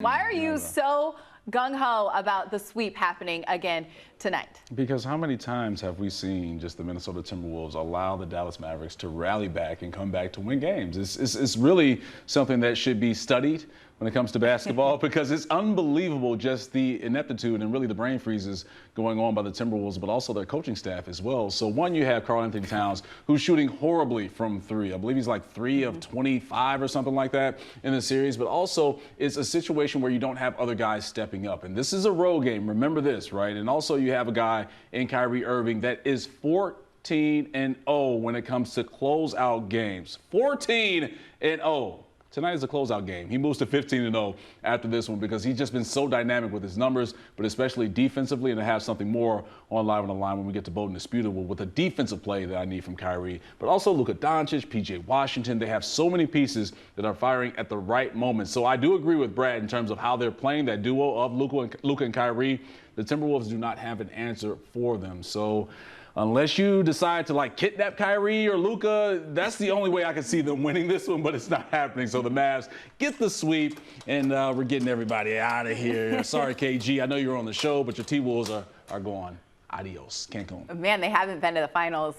Why are you so gung-ho about the sweep happening again tonight? Because how many times have we seen just the Minnesota Timberwolves allow the Dallas Mavericks to rally back and come back to win games? It's really something that should be studied when it comes to basketball because it's unbelievable just the ineptitude and really the brain freezes going on by the Timberwolves, but also their coaching staff as well. So one, you have Karl-Anthony Towns, who's shooting horribly from three. I believe he's like 3 of 25 or something like that in the series, but also it's a situation where you don't have other guys stepping up. And this is a road game, remember this, right? And also you have a guy in Kyrie Irving that is 14-0 when it comes to closeout games. 14-0. Tonight is a closeout game. He moves to 15-0 after this one because he's just been so dynamic with his numbers, but especially defensively, and to have something more on Live on the Line when we get to Bold and Disputable with a defensive play that I need from Kyrie. But also Luka Doncic, P.J. Washington, they have so many pieces that are firing at the right moment. So I do agree with Brad in terms of how they're playing that duo of Luka and Kyrie. The Timberwolves do not have an answer for them. So unless you decide to like kidnap Kyrie or Luka, that's the only way I can see them winning this one, but it's not happening. So the Mavs get the sweep, and we're getting everybody out of here. Sorry, KG, I know you're on the show, but your T-Wolves are gone. Adios, Cancun. Man, they haven't been to the finals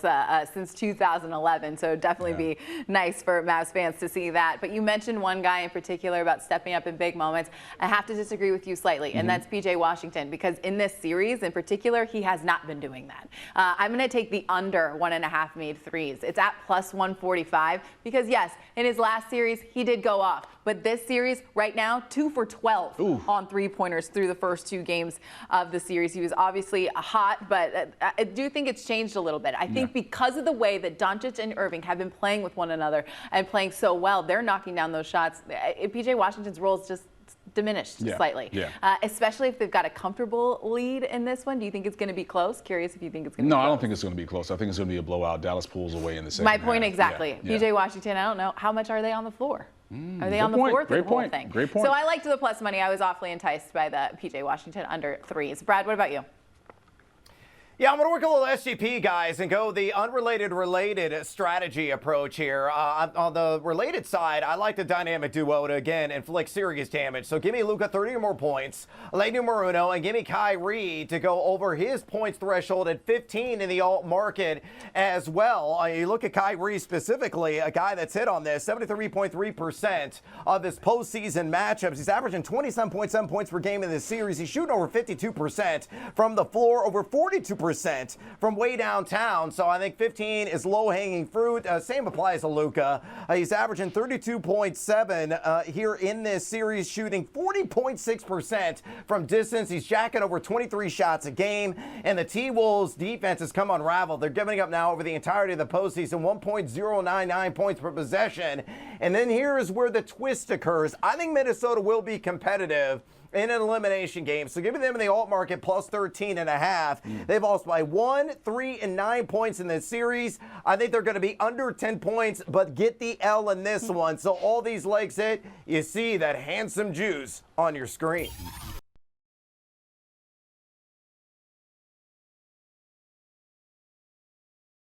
since 2011, so it'd definitely be nice for Mavs fans to see that. But you mentioned one guy in particular about stepping up in big moments. I have to disagree with you slightly, and that's P.J. Washington, because in this series in particular, he has not been doing that. I'm going to take the under 1.5 made threes. It's at plus 145 because, yes, in his last series, he did go off. But this series, right now, 2 for 12 on three-pointers through the first 2 games of the series. He was obviously hot, but I do think it's changed a little bit. I think because of the way that Doncic and Irving have been playing with one another and playing so well, they're knocking down those shots. P.J. Washington's role is just diminished slightly, especially if they've got a comfortable lead in this one. Do you think it's going to be close? Curious if you think it's going to be close. No, I don't think it's going to be close. I think it's going to be a blowout. Dallas pulls away in the second half. My point exactly. P.J. Washington, I don't know. How much are they on the floor? Are they on the floor through the whole thing? Great point. So I liked the plus money. I was awfully enticed by the P.J. Washington under threes. Brad, what about you? Yeah, I'm going to work a little SGP, guys, and go the unrelated-related strategy approach here. On the related side, I like the dynamic duo to, again, inflict serious damage. So give me Luka 30 or more points, Leinu Maruno, and give me Kyrie to go over his points threshold at 15 in the alt market as well. You look at Kyrie specifically, a guy that's hit on this, 73.3% of his postseason matchups. He's averaging 27.7 points per game in this series. He's shooting over 52% from the floor, over 42% from way downtown. So I think 15 is low-hanging fruit. Same applies to Luka. He's averaging 32.7 here in this series, shooting 40.6% from distance. He's jacking over 23 shots a game. And the T-Wolves defense has come unraveled. They're giving up now over the entirety of the postseason 1.099 points per possession. And then here is where the twist occurs. I think Minnesota will be competitive in an elimination game. So giving them in the alt market plus 13.5. They've lost by 1, 3, and 9 points in this series. I think they're going to be under 10 points, but get the L in this one. So all these legs hit, you see that handsome juice on your screen.